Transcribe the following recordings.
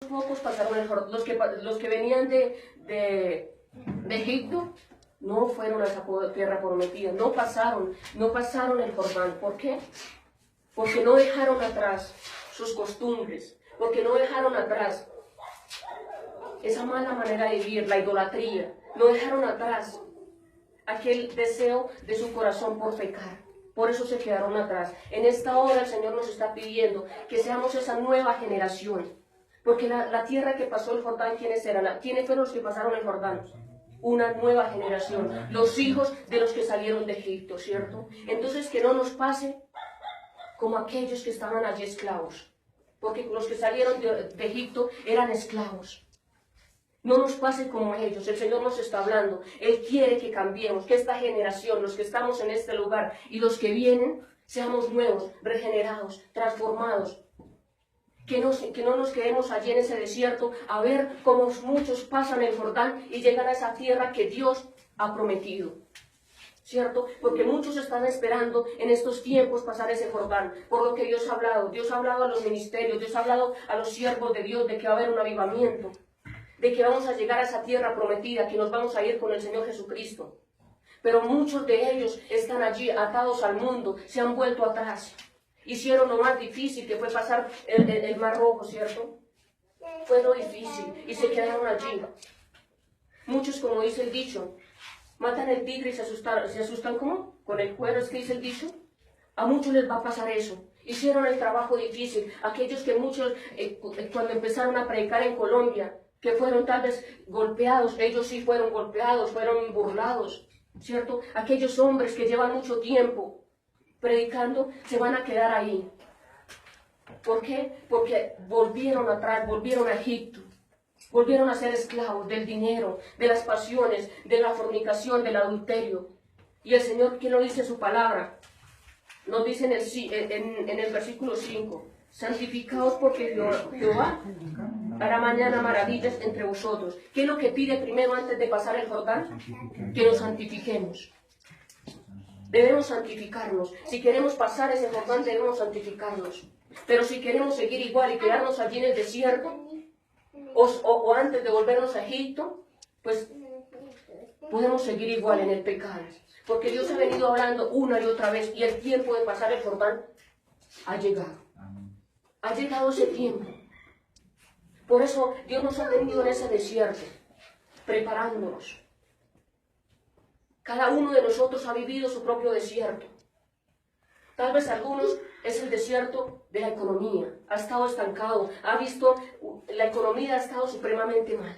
pocos pasaron el Jordán. Los que venían de Egipto no fueron a esa tierra prometida, no pasaron el Jordán. ¿Por qué? Porque no dejaron atrás sus costumbres, porque no dejaron atrás esa mala manera de vivir, la idolatría, no dejaron atrás aquel deseo de su corazón por pecar. Por eso se quedaron atrás. En esta hora el Señor nos está pidiendo que seamos esa nueva generación. Porque la tierra que pasó el Jordán, ¿quiénes eran? ¿Quiénes fueron los que pasaron el Jordán? Una nueva generación. Los hijos de los que salieron de Egipto, ¿cierto? Entonces que no nos pase como aquellos que estaban allí esclavos. Porque los que salieron de Egipto eran esclavos. No nos pase como ellos. El Señor nos está hablando. Él quiere que cambiemos, que esta generación, los que estamos en este lugar y los que vienen, seamos nuevos, regenerados, transformados. Que no nos quedemos allí en ese desierto a ver cómo muchos pasan el Jordán y llegan a esa tierra que Dios ha prometido. ¿Cierto? Porque muchos están esperando en estos tiempos pasar ese Jordán, por lo que Dios ha hablado. Dios ha hablado a los ministerios, Dios ha hablado a los siervos de Dios de que va a haber un avivamiento, de que vamos a llegar a esa tierra prometida, que nos vamos a ir con el Señor Jesucristo. Pero muchos de ellos están allí atados al mundo, se han vuelto atrás. Hicieron lo más difícil, que fue pasar el Mar Rojo, ¿cierto? Fue lo difícil y se quedaron allí. Muchos, como dice el dicho, matan el tigre y se asustan ¿cómo? Con el cuero, es que dice el dicho. A muchos les va a pasar eso. Hicieron el trabajo difícil. Aquellos que muchos, cuando empezaron a predicar en Colombia, que fueron tal vez golpeados, ellos sí fueron golpeados, fueron burlados, ¿cierto? Aquellos hombres que llevan mucho tiempo predicando, se van a quedar ahí. ¿Por qué? Porque volvieron atrás, volvieron a Egipto, volvieron a ser esclavos del dinero, de las pasiones, de la fornicación, del adulterio. Y el Señor, ¿qué lo dice en su palabra? Nos dice en el versículo 5, santificaos porque Jehová hará mañana maravillas entre vosotros. ¿Qué es lo que pide primero antes de pasar el Jordán? Que nos santifiquemos. Debemos santificarnos. Si queremos pasar ese Jordán, debemos santificarnos. Pero si queremos seguir igual y quedarnos allí en el desierto, o antes de volvernos a Egipto, pues podemos seguir igual en el pecado. Porque Dios ha venido hablando una y otra vez y el tiempo de pasar el Jordán ha llegado. Ha llegado ese tiempo. Por eso Dios nos ha tenido en ese desierto, preparándonos. Cada uno de nosotros ha vivido su propio desierto. Tal vez algunos es el desierto de la economía. Ha estado estancado, ha visto, la economía ha estado supremamente mal.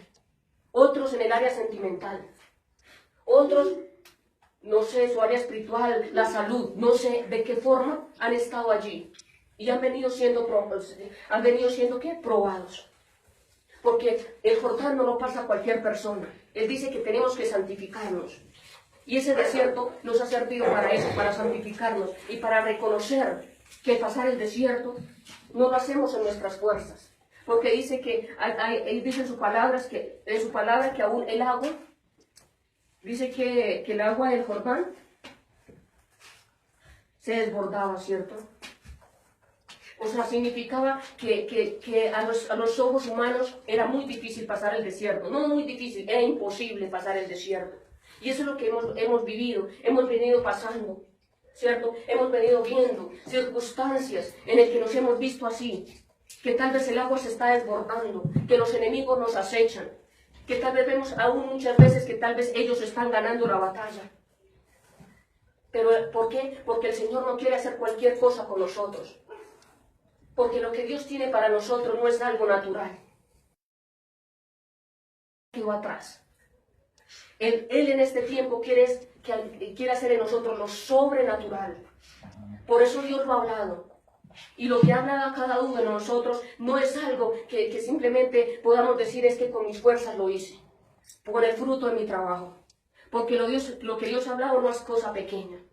Otros en el área sentimental. Otros, no sé, su área espiritual, la salud, no sé de qué forma han estado allí. Y han venido siendo ¿qué? Probados. Porque el Jordán no lo pasa a cualquier persona. Él dice que tenemos que santificarnos. Y ese desierto nos ha servido para eso, para santificarnos y para reconocer que pasar el desierto no lo hacemos en nuestras fuerzas. Porque dice que, él dice en su palabra que aún el agua, dice que el agua del Jordán se desbordaba, ¿cierto? O sea, significaba que a los ojos humanos era muy difícil pasar el desierto. No muy difícil, era imposible pasar el desierto. Y eso es lo que hemos vivido, hemos venido pasando, ¿cierto? Hemos venido viendo circunstancias en las que nos hemos visto así, que tal vez el agua se está desbordando, que los enemigos nos acechan, que tal vez vemos aún muchas veces que tal vez ellos están ganando la batalla. Pero ¿por qué? Porque el Señor no quiere hacer cualquier cosa con nosotros. Porque lo que Dios tiene para nosotros no es algo natural. Quedó atrás. Él en este tiempo quiere hacer en nosotros lo sobrenatural. Por eso Dios lo ha hablado. Y lo que ha hablado a cada uno de nosotros no es algo que simplemente podamos decir es que con mis fuerzas lo hice. Por el fruto de mi trabajo. Porque lo que Dios ha hablado no es cosa pequeña.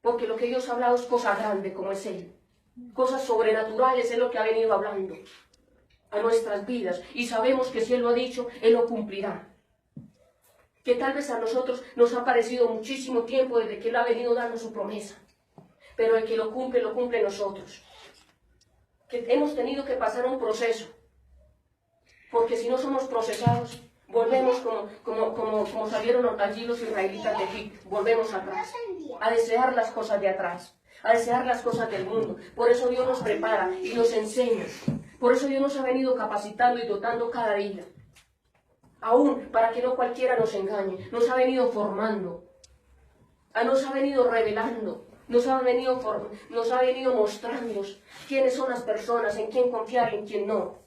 Porque lo que Dios ha hablado es cosa grande como es Él. Cosas sobrenaturales es lo que ha venido hablando a nuestras vidas. Y sabemos que si Él lo ha dicho, Él lo cumplirá. Que tal vez a nosotros nos ha parecido muchísimo tiempo desde que Él ha venido dando su promesa. Pero el que lo cumple nosotros. Que hemos tenido que pasar un proceso. Porque si no somos procesados, volvemos como salieron allí los israelitas de Egipto, volvemos atrás, a desear las cosas de atrás, a desear las cosas del mundo. Por eso Dios nos prepara y nos enseña. Por eso Dios nos ha venido capacitando y dotando cada día. Aún para que no cualquiera nos engañe, nos ha venido formando, nos ha venido revelando, nos ha venido mostrando quiénes son las personas, en quién confiar y en quién no.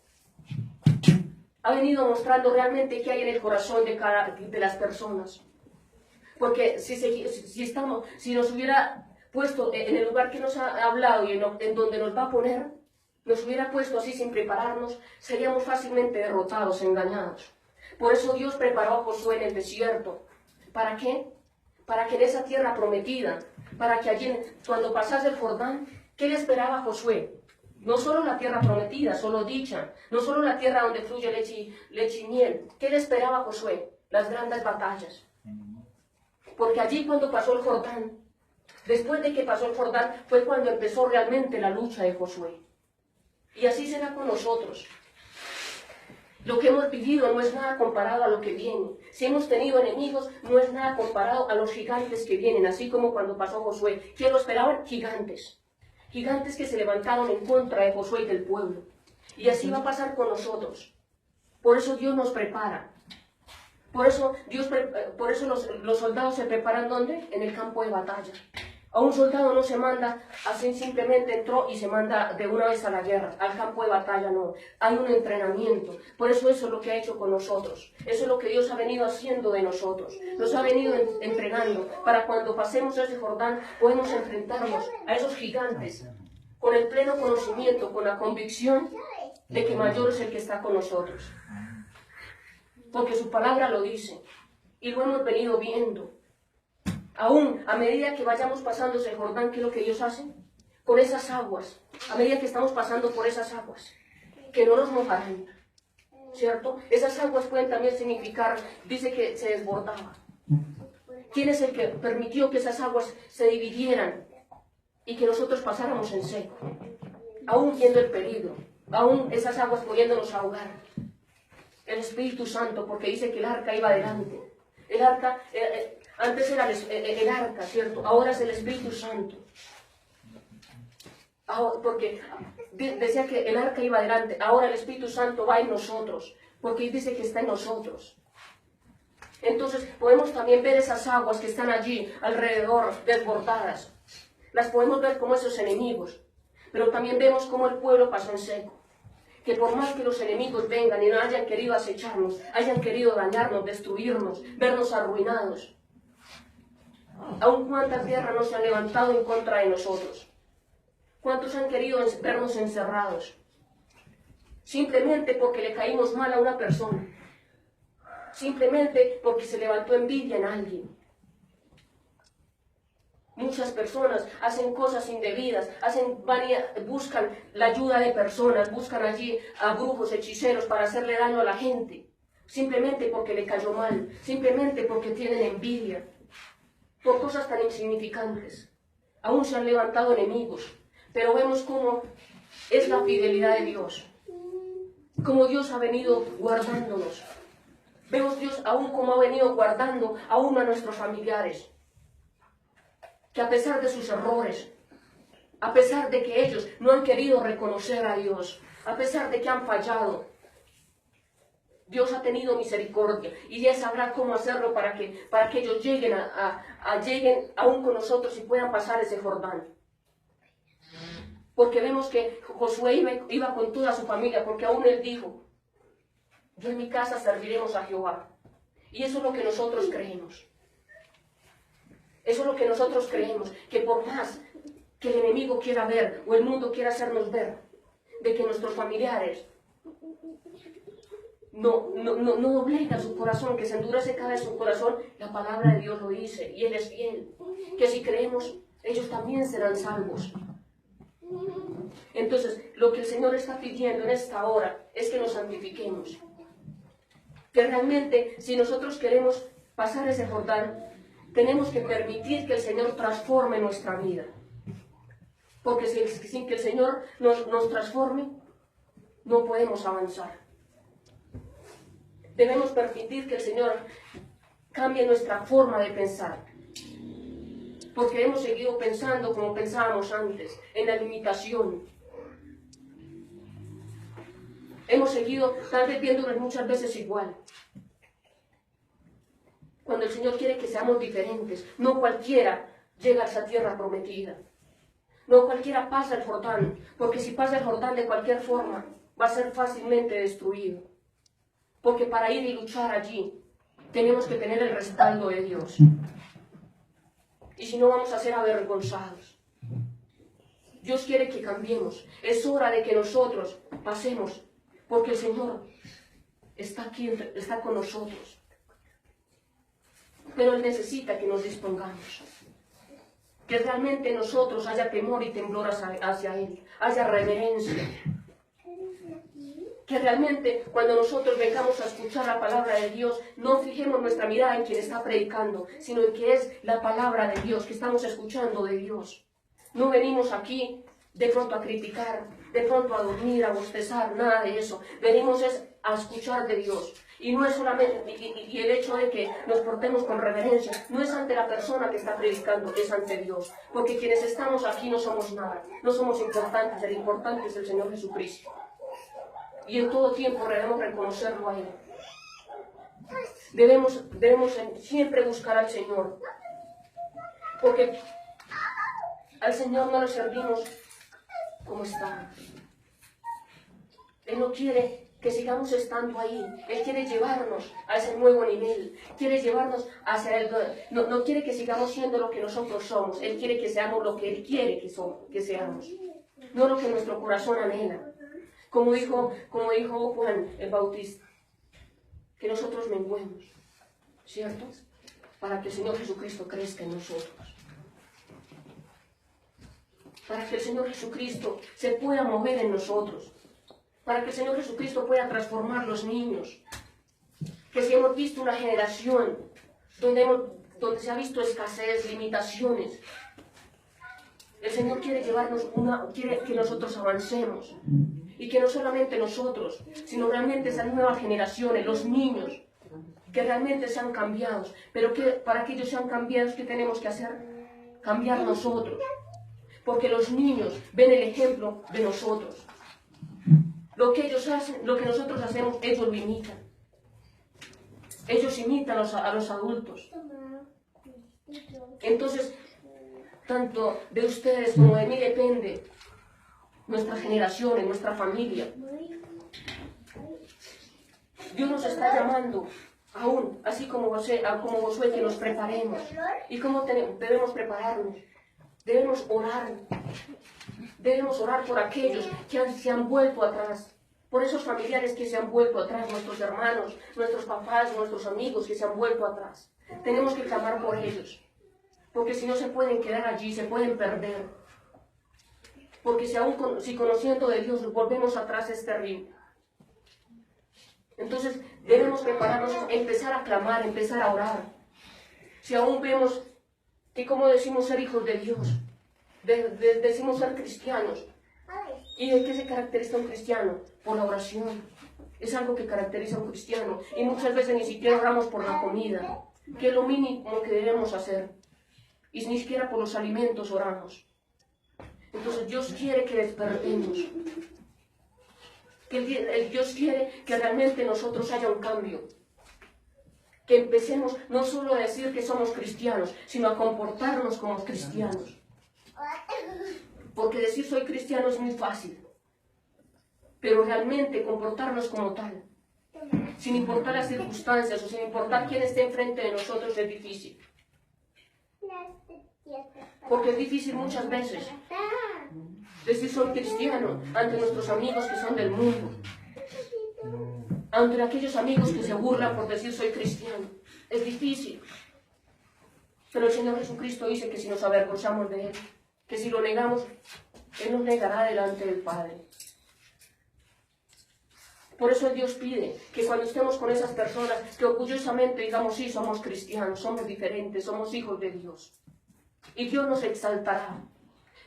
Ha venido mostrando realmente qué hay en el corazón de las personas. Porque si nos hubiera puesto en el lugar que nos ha hablado y en donde nos va a poner, nos hubiera puesto así sin prepararnos, seríamos fácilmente derrotados, engañados. Por eso Dios preparó a Josué en el desierto. ¿Para qué? Para que en esa tierra prometida, para que allí, cuando pasase el Jordán, ¿qué le esperaba a Josué? No solo la tierra prometida, solo dicha, no solo la tierra donde fluye leche y miel. ¿Qué le esperaba a Josué? Las grandes batallas. Porque allí cuando pasó el Jordán, después de que pasó el Jordán, fue cuando empezó realmente la lucha de Josué. Y así será con nosotros. Lo que hemos vivido no es nada comparado a lo que viene. Si hemos tenido enemigos, no es nada comparado a los gigantes que vienen, así como cuando pasó Josué. ¿Quién lo esperaban? Gigantes. Gigantes que se levantaron en contra de Josué y del pueblo. Y así va a pasar con nosotros. Por eso Dios nos prepara. Por eso los soldados se preparan, ¿dónde? En el campo de batalla. A un soldado no se manda, así simplemente entró y se manda de una vez a la guerra, al campo de batalla no. Hay un entrenamiento. Por eso es lo que ha hecho con nosotros. Eso es lo que Dios ha venido haciendo de nosotros. Nos ha venido entrenando para cuando pasemos ese Jordán podemos enfrentarnos a esos gigantes con el pleno conocimiento, con la convicción de que mayor es el que está con nosotros. Porque su palabra lo dice y lo hemos venido viendo. Aún a medida que vayamos pasando ese Jordán, ¿qué es lo que Dios hace? Con esas aguas, a medida que estamos pasando por esas aguas, que no nos mojarán, ¿cierto? Esas aguas pueden también significar, dice que se desbordaba. ¿Quién es el que permitió que esas aguas se dividieran y que nosotros pasáramos en seco? Aún viendo el peligro, aún esas aguas pudiéndonos ahogar. El Espíritu Santo, porque dice que el arca iba adelante. El arca... antes era el arca, ¿cierto? Ahora es el Espíritu Santo. Porque decía que el arca iba adelante. Ahora el Espíritu Santo va en nosotros. Porque dice que está en nosotros. Entonces podemos también ver esas aguas que están allí alrededor, desbordadas. Las podemos ver como esos enemigos. Pero también vemos cómo el pueblo pasó en seco. Que por más que los enemigos vengan y no hayan querido acecharnos, hayan querido dañarnos, destruirnos, vernos arruinados, aún cuántas guerras no se han levantado en contra de nosotros. ¿Cuántos han querido vernos encerrados? Simplemente porque le caímos mal a una persona. Simplemente porque se levantó envidia en alguien. Muchas personas hacen cosas indebidas, buscan la ayuda de personas, buscan allí a brujos, hechiceros para hacerle daño a la gente. Simplemente porque le cayó mal, simplemente porque tienen envidia. Por cosas tan insignificantes. Aún se han levantado enemigos, pero vemos cómo es la fidelidad de Dios. Cómo Dios ha venido guardándonos. Vemos Dios aún cómo ha venido guardando aún a nuestros familiares. Que a pesar de sus errores, a pesar de que ellos no han querido reconocer a Dios, a pesar de que han fallado, Dios ha tenido misericordia y ya sabrá cómo hacerlo para que ellos lleguen lleguen aún con nosotros y puedan pasar ese Jordán. Porque vemos que Josué iba con toda su familia, porque aún él dijo, yo en mi casa serviremos a Jehová. Y eso es lo que nosotros creemos. Eso es lo que nosotros creemos, que por más que el enemigo quiera ver o el mundo quiera hacernos ver, de que nuestros familiares no doblega su corazón, que se endurece cada vez su corazón, la palabra de Dios lo dice, y Él es fiel, que si creemos, ellos también serán salvos. Entonces, lo que el Señor está pidiendo en esta hora es que nos santifiquemos. Que realmente, si nosotros queremos pasar ese Jordán, tenemos que permitir que el Señor transforme nuestra vida. Porque sin que el Señor nos transforme, no podemos avanzar. Debemos permitir que el Señor cambie nuestra forma de pensar. Porque hemos seguido pensando como pensábamos antes, en la limitación. Hemos seguido tal vez viéndonos muchas veces igual. Cuando el Señor quiere que seamos diferentes, no cualquiera llega a esa tierra prometida. No cualquiera pasa el Jordán, porque si pasa el Jordán de cualquier forma, va a ser fácilmente destruido. Porque para ir y luchar allí, tenemos que tener el respaldo de Dios. Y si no, vamos a ser avergonzados. Dios quiere que cambiemos. Es hora de que nosotros pasemos, porque el Señor está aquí, está con nosotros. Pero Él necesita que nos dispongamos. Que realmente nosotros haya temor y temblor hacia Él, haya reverencia. Que realmente cuando nosotros vengamos a escuchar la palabra de Dios, no fijemos nuestra mirada en quien está predicando, sino en que es la palabra de Dios, que estamos escuchando de Dios. No venimos aquí de pronto a criticar, de pronto a dormir, a bostezar, nada de eso. Venimos a escuchar de Dios. Y no es solamente, y el hecho de que nos portemos con reverencia, no es ante la persona que está predicando, es ante Dios. Porque quienes estamos aquí no somos nada, no somos importantes, el importante es el Señor Jesucristo. Y en todo tiempo debemos reconocerlo a Él. Debemos siempre buscar al Señor. Porque al Señor no le servimos como está. Él no quiere que sigamos estando ahí. Él quiere llevarnos a ese nuevo nivel. Quiere llevarnos hacia el... No quiere que sigamos siendo lo que nosotros somos. Él quiere que seamos lo que Él quiere que seamos. No lo que nuestro corazón anhela. Como dijo Juan el Bautista. Que nosotros menguemos. ¿Cierto? Para que el Señor Jesucristo crezca en nosotros. Para que el Señor Jesucristo se pueda mover en nosotros. Para que el Señor Jesucristo pueda transformar los niños. Que si hemos visto una generación donde se ha visto escasez, limitaciones, el Señor quiere quiere que nosotros avancemos. Y que no solamente nosotros, sino realmente esas nuevas generaciones, los niños, que realmente sean cambiados. Pero que para que ellos sean cambiados, ¿qué tenemos que hacer? Cambiar nosotros. Porque los niños ven el ejemplo de nosotros. Lo que ellos hacen, lo que nosotros hacemos, ellos lo imitan. Ellos imitan a los adultos. Entonces, tanto de ustedes como de mí depende nuestras generaciones, nuestra familia. Dios nos está llamando aún, así como Josué, que nos preparemos. ¿Y cómo debemos prepararnos? Debemos orar. Debemos orar por aquellos que se han vuelto atrás. Por esos familiares que se han vuelto atrás, nuestros hermanos, nuestros papás, nuestros amigos que se han vuelto atrás. Tenemos que clamar por ellos. Porque si no se pueden quedar allí, se pueden perder. Porque si conociendo de Dios volvemos atrás es terrible. Entonces debemos prepararnos, empezar a clamar, empezar a orar. Si aún vemos que como decimos ser hijos de Dios, decimos ser cristianos. ¿Y de qué se caracteriza un cristiano? Por la oración. Es algo que caracteriza a un cristiano. Y muchas veces ni siquiera oramos por la comida, que es lo mínimo que debemos hacer. Y ni siquiera por los alimentos oramos. Entonces Dios quiere que despertemos. Dios quiere que realmente nosotros haya un cambio. Que empecemos no solo a decir que somos cristianos, sino a comportarnos como cristianos. Porque decir soy cristiano es muy fácil. Pero realmente comportarnos como tal, sin importar las circunstancias o sin importar quién esté enfrente de nosotros, es difícil. Porque es difícil muchas veces decir soy cristiano ante nuestros amigos que son del mundo, ante aquellos amigos que se burlan por decir soy cristiano. Es difícil. Pero el Señor Jesucristo dice que si nos avergonzamos de Él, que si lo negamos, Él nos negará delante del Padre. Por eso Dios pide que cuando estemos con esas personas, que orgullosamente digamos, sí, somos cristianos, somos diferentes, somos hijos de Dios. Y Dios nos exaltará.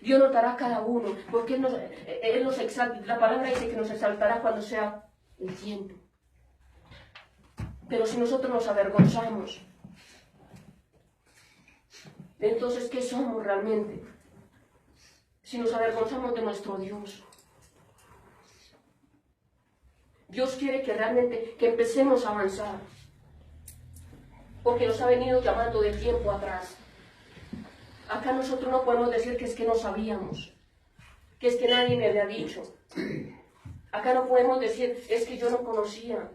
Dios nos dará cada uno, porque Él nos exalta. La palabra dice que nos exaltará cuando sea el tiempo. Pero si nosotros nos avergonzamos, entonces, ¿qué somos realmente? Si nos avergonzamos de nuestro Dios. Dios quiere que realmente que empecemos a avanzar. Porque nos ha venido llamando de tiempo atrás. Acá nosotros no podemos decir que es que no sabíamos, que es que nadie me había dicho. Acá no podemos decir, es que yo no conocía.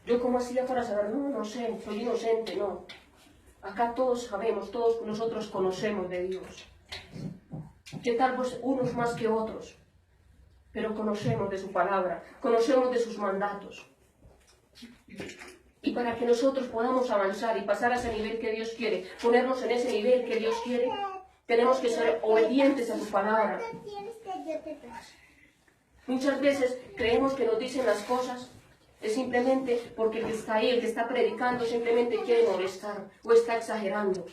Yo cómo hacía para saber, no sé, soy inocente, no. Acá todos sabemos, todos nosotros conocemos de Dios. Que tal vez unos más que otros, pero conocemos de su palabra, conocemos de sus mandatos. Y para que nosotros podamos avanzar y pasar a ese nivel que Dios quiere, ponernos en ese nivel que Dios quiere, tenemos que ser obedientes a su palabra. Muchas veces creemos que nos dicen las cosas es simplemente porque el que está ahí, el que está predicando, simplemente quiere molestar o está exagerando.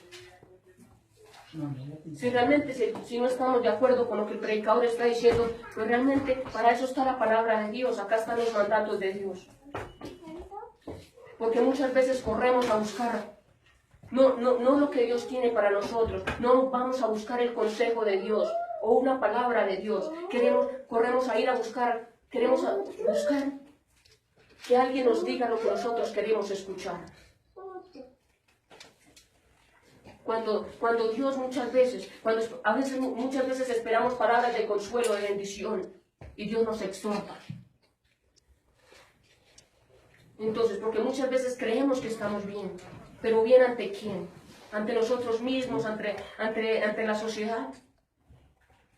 Si realmente, si no estamos de acuerdo con lo que el predicador está diciendo, pues realmente para eso está la palabra de Dios, acá están los mandatos de Dios. Porque muchas veces corremos a buscar, no lo que Dios tiene para nosotros, no vamos a buscar el consejo de Dios o una palabra de Dios. Corremos a ir a buscar, queremos buscar que alguien nos diga lo que nosotros queremos escuchar. Cuando Dios muchas veces esperamos palabras de consuelo, de bendición, y Dios nos exhorta. Entonces, porque muchas veces creemos que estamos bien, pero bien ante quién, ante nosotros mismos, ante la sociedad.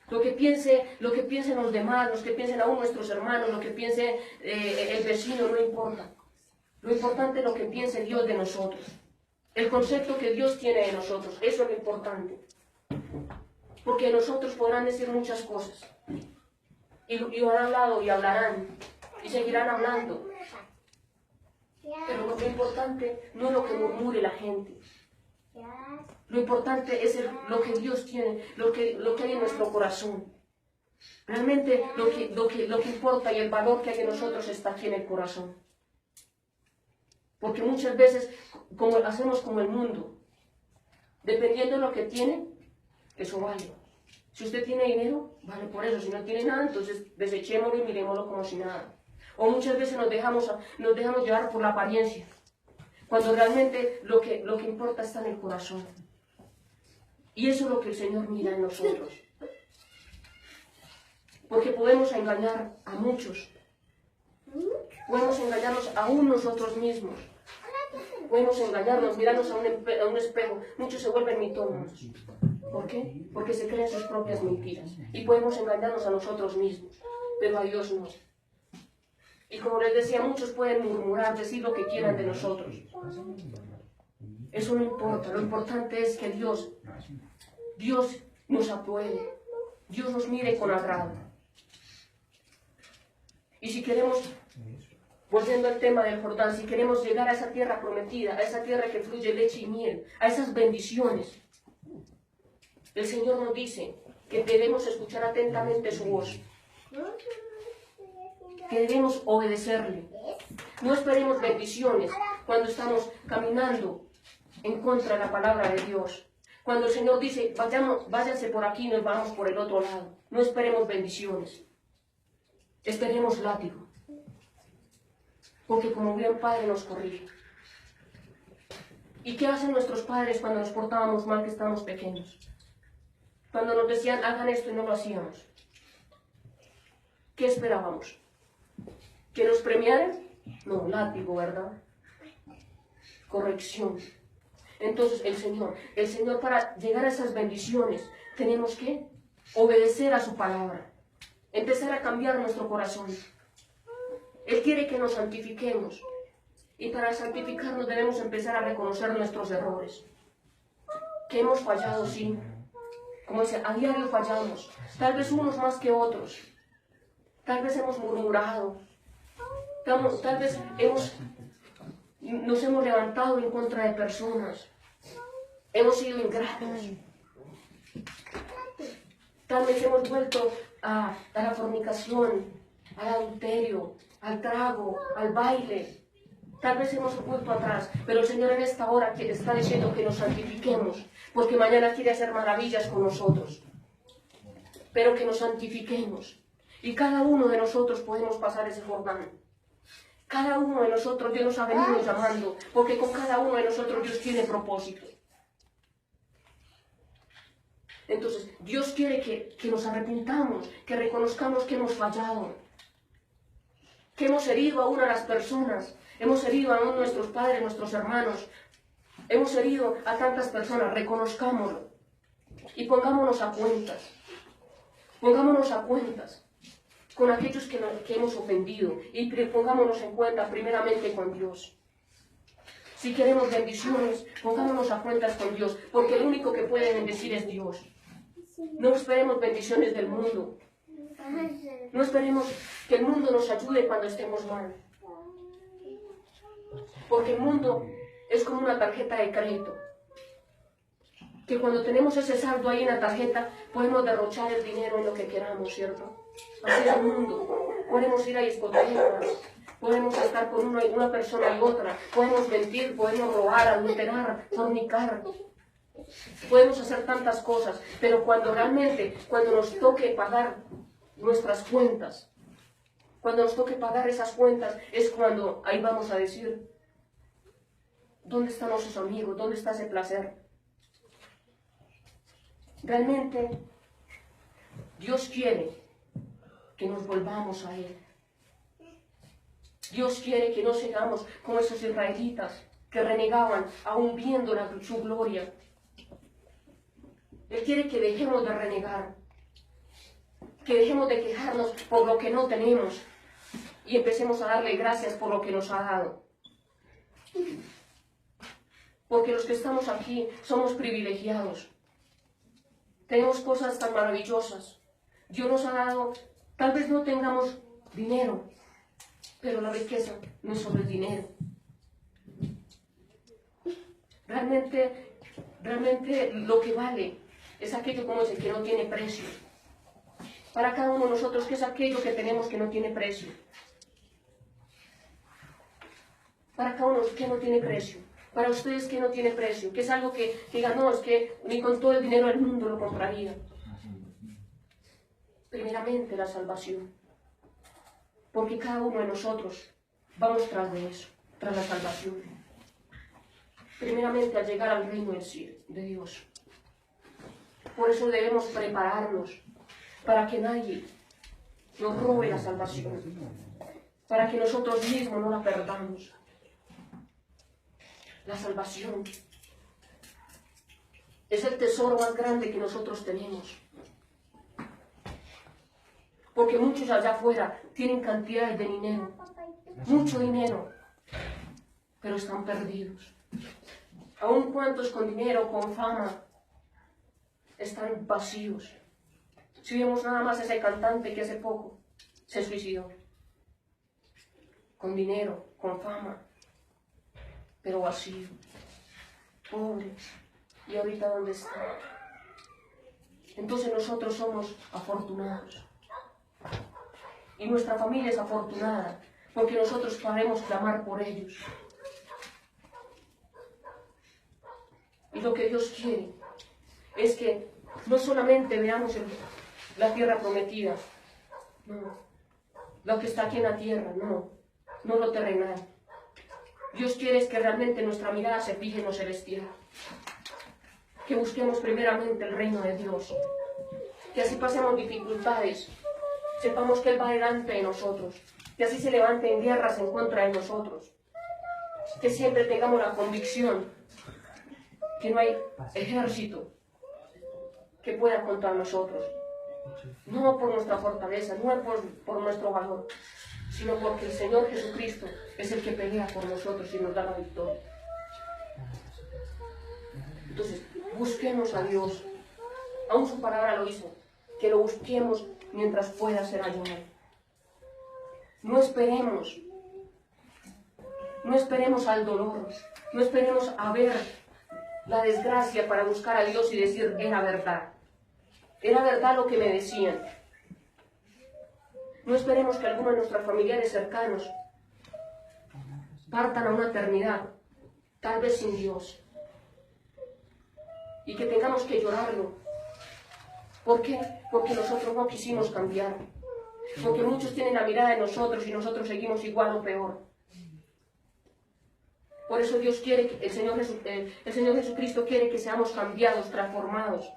Lo que piensen los demás, los que piensen aún nuestros hermanos, lo que piense el vecino, no importa. Lo importante es lo que piense Dios de nosotros. El concepto que Dios tiene de nosotros, eso es lo importante. Porque de nosotros podrán decir muchas cosas. Y han hablado y hablarán. Y seguirán hablando. Pero lo importante no es lo que murmure la gente. Lo importante es lo que Dios tiene, lo que hay en nuestro corazón. Realmente lo que importa y el valor que hay en nosotros está aquí en el corazón. Porque muchas veces hacemos como el mundo. Dependiendo de lo que tiene, eso vale. Si usted tiene dinero, vale por eso. Si no tiene nada, entonces desechémoslo y miremoslo como si nada. O muchas veces nos dejamos llevar por la apariencia. Cuando realmente lo que importa está en el corazón. Y eso es lo que el Señor mira en nosotros. Porque podemos engañar a muchos. Podemos engañarnos aún nosotros mismos. Podemos engañarnos, mirarnos a un espejo. Muchos se vuelven mitómanos. ¿Por qué? Porque se creen sus propias mentiras. Y podemos engañarnos a nosotros mismos. Pero a Dios no. Y como les decía, muchos pueden murmurar, decir lo que quieran de nosotros. Eso no importa. Lo importante es que Dios nos apruebe. Dios nos mire con agrado. Y si queremos, volviendo al tema del Jordán, si queremos llegar a esa tierra prometida, a esa tierra que fluye leche y miel, a esas bendiciones, el Señor nos dice que debemos escuchar atentamente su voz, que debemos obedecerle. No esperemos bendiciones cuando estamos caminando en contra de la palabra de Dios. Cuando el Señor dice, váyanse por aquí y nos vamos por el otro lado. No esperemos bendiciones. Esperemos látigo. Porque como buen padre nos corrige. ¿Y qué hacen nuestros padres cuando nos portábamos mal, que estábamos pequeños? Cuando nos decían, hagan esto y no lo hacíamos. ¿Qué esperábamos? ¿Que nos premiaran? No, látigo, ¿verdad? Corrección. Entonces el Señor para llegar a esas bendiciones, tenemos que obedecer a su palabra. Empezar a cambiar nuestro corazón. Él quiere que nos santifiquemos. Y para santificarnos debemos empezar a reconocer nuestros errores. Que hemos fallado, sí. Como dice, a diario fallamos. Tal vez unos más que otros. Tal vez hemos murmurado. Tal vez nos hemos levantado en contra de personas. Hemos sido ingratos. Tal vez hemos vuelto a la fornicación, al adulterio, al trago, al baile. Tal vez hemos vuelto atrás, pero el Señor en esta hora está diciendo que nos santifiquemos, porque mañana quiere hacer maravillas con nosotros. Pero que nos santifiquemos. Y cada uno de nosotros podemos pasar ese Jordán. Cada uno de nosotros Dios nos ha venido llamando, porque con cada uno de nosotros Dios tiene propósito. Entonces, Dios quiere que nos arrepintamos, que reconozcamos que hemos fallado, que hemos herido aún a las personas, hemos herido aún a nuestros padres, nuestros hermanos, hemos herido a tantas personas, reconozcámoslo y pongámonos a cuentas. Pongámonos a cuentas con aquellos que hemos ofendido y pongámonos en cuenta primeramente con Dios. Si queremos bendiciones, pongámonos a cuentas con Dios, porque el único que puede bendecir es Dios. No esperemos bendiciones del mundo. No esperemos que el mundo nos ayude cuando estemos mal. Porque el mundo es como una tarjeta de crédito. Que cuando tenemos ese saldo ahí en la tarjeta, podemos derrochar el dinero en lo que queramos, ¿cierto? Así es el mundo. Podemos ir a discotecas, podemos estar con una persona y otra, podemos mentir, podemos robar, adulterar, fornicar. Podemos hacer tantas cosas, pero cuando nos toque pagar nuestras cuentas, cuando nos toque pagar esas cuentas, es cuando ahí vamos a decir, ¿dónde están nuestros amigos? ¿Dónde está ese placer? Realmente, Dios quiere que nos volvamos a Él. Dios quiere que no seamos como esos israelitas que renegaban aún viendo su gloria. Él quiere que dejemos de renegar, que dejemos de quejarnos por lo que no tenemos y empecemos a darle gracias por lo que nos ha dado. Porque los que estamos aquí somos privilegiados. Tenemos cosas tan maravillosas. Dios nos ha dado, tal vez no tengamos dinero, pero la riqueza no es solo el dinero. Realmente lo que vale es aquello, como dice, que no tiene precio. Para cada uno de nosotros, ¿qué es aquello que tenemos que no tiene precio? Para cada uno, ¿qué no tiene precio? Para ustedes, ¿qué no tiene precio? ¿Qué es algo que digan, no, es que ni con todo el dinero del mundo lo compraría? Primeramente, la salvación. Porque cada uno de nosotros vamos tras de eso, tras la salvación. Primeramente, al llegar al reino de Dios. Por eso debemos prepararnos para que nadie nos robe la salvación, para que nosotros mismos no la perdamos. La salvación es el tesoro más grande que nosotros tenemos. Porque muchos allá afuera tienen cantidades de dinero, mucho dinero, pero están perdidos. Aún cuantos con dinero, con fama, están vacíos. Si vemos nada más ese cantante que hace poco se suicidó, con dinero, con fama, pero vacío, pobre. ¿Y ahorita dónde está? Entonces nosotros somos afortunados. Y nuestra familia es afortunada, porque nosotros podemos clamar por ellos. Y lo que Dios quiere es que no solamente veamos la tierra prometida, no, lo que está aquí en la tierra, no lo terrenal. Dios quiere es que realmente nuestra mirada se fije en lo celestial. Que busquemos primeramente el reino de Dios. Que así pasemos dificultades, sepamos que Él va delante de nosotros. Que así se levanten guerras en contra de nosotros. Que siempre tengamos la convicción que no hay ejército que pueda contra nosotros. No por nuestra fortaleza, no por nuestro valor, sino porque el Señor Jesucristo es el que pelea por nosotros y nos da la victoria. Entonces, busquemos a Dios. Aún su palabra lo hizo, que lo busquemos mientras pueda ser hallado. No esperemos al dolor, no esperemos a ver la desgracia para buscar a Dios y decir, era verdad. Era verdad lo que me decían. No esperemos que alguno de nuestros familiares cercanos partan a una eternidad, tal vez sin Dios. Y que tengamos que llorarlo. ¿Por qué? Porque nosotros no quisimos cambiar. Porque muchos tienen la mirada de nosotros y nosotros seguimos igual o peor. Por eso Dios quiere, el Señor Jesucristo quiere que seamos cambiados, transformados.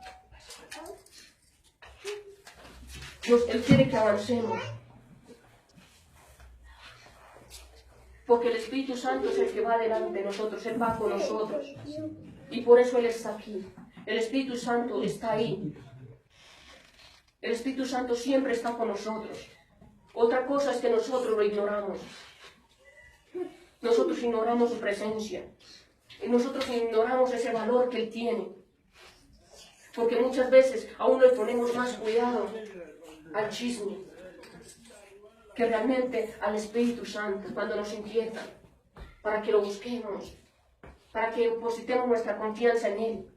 Él quiere que avancemos. Porque el Espíritu Santo es el que va delante de nosotros, Él va con nosotros. Y por eso Él está aquí. El Espíritu Santo está ahí. El Espíritu Santo siempre está con nosotros. Otra cosa es que nosotros lo ignoramos. Nosotros ignoramos su presencia. Y nosotros ignoramos ese valor que Él tiene. Porque muchas veces aún le ponemos más cuidado al chisme que realmente al Espíritu Santo cuando nos inquieta, para que lo busquemos, para que depositemos nuestra confianza en Él.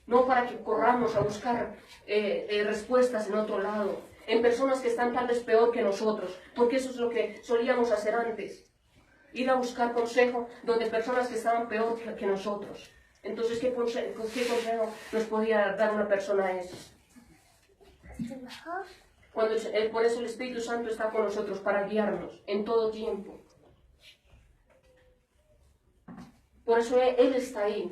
No para que corramos a buscar respuestas en otro lado, en personas que están tal vez peor que nosotros, porque eso es lo que solíamos hacer antes. Ir a buscar consejo donde personas que estaban peor que nosotros. Entonces, ¿qué consejo nos podía dar una persona a eso? Por eso el Espíritu Santo está con nosotros, para guiarnos en todo tiempo. Por eso Él está ahí,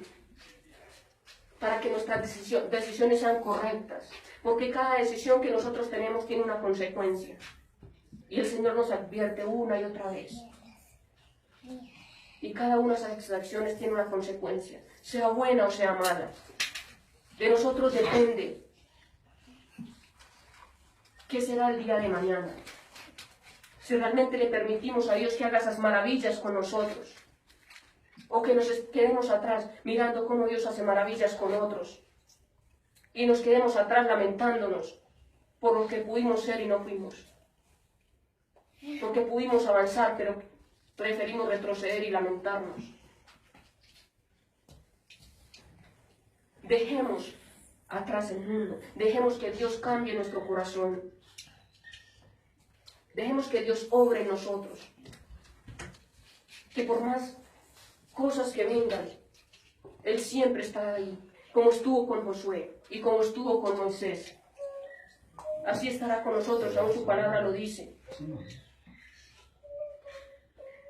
para que nuestras decisiones sean correctas. Porque cada decisión que nosotros tenemos tiene una consecuencia. Y el Señor nos advierte una y otra vez. Y cada una de esas acciones tiene una consecuencia, sea buena o sea mala. De nosotros depende qué será el día de mañana. Si realmente le permitimos a Dios que haga esas maravillas con nosotros, o que nos quedemos atrás mirando cómo Dios hace maravillas con otros, y nos quedemos atrás lamentándonos por lo que pudimos ser y no fuimos. Porque pudimos avanzar, pero preferimos retroceder y lamentarnos. Dejemos atrás el mundo. Dejemos que Dios cambie nuestro corazón. Dejemos que Dios obre en nosotros. Que por más cosas que vengan, Él siempre estará ahí. Como estuvo con Josué y como estuvo con Moisés. Así estará con nosotros, aún su palabra lo dice.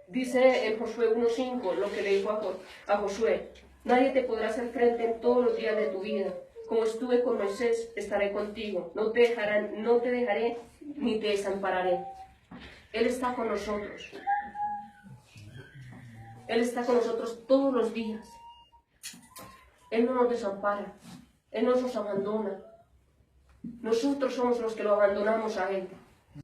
Dice en Josué 1:5 lo que le dijo a Josué: nadie te podrá hacer frente en todos los días de tu vida. Como estuve con Moisés, estaré contigo. No te dejaré ni te desampararé. Él está con nosotros. Él está con nosotros todos los días. Él no nos desampara. Él no nos abandona. Nosotros somos los que lo abandonamos a Él.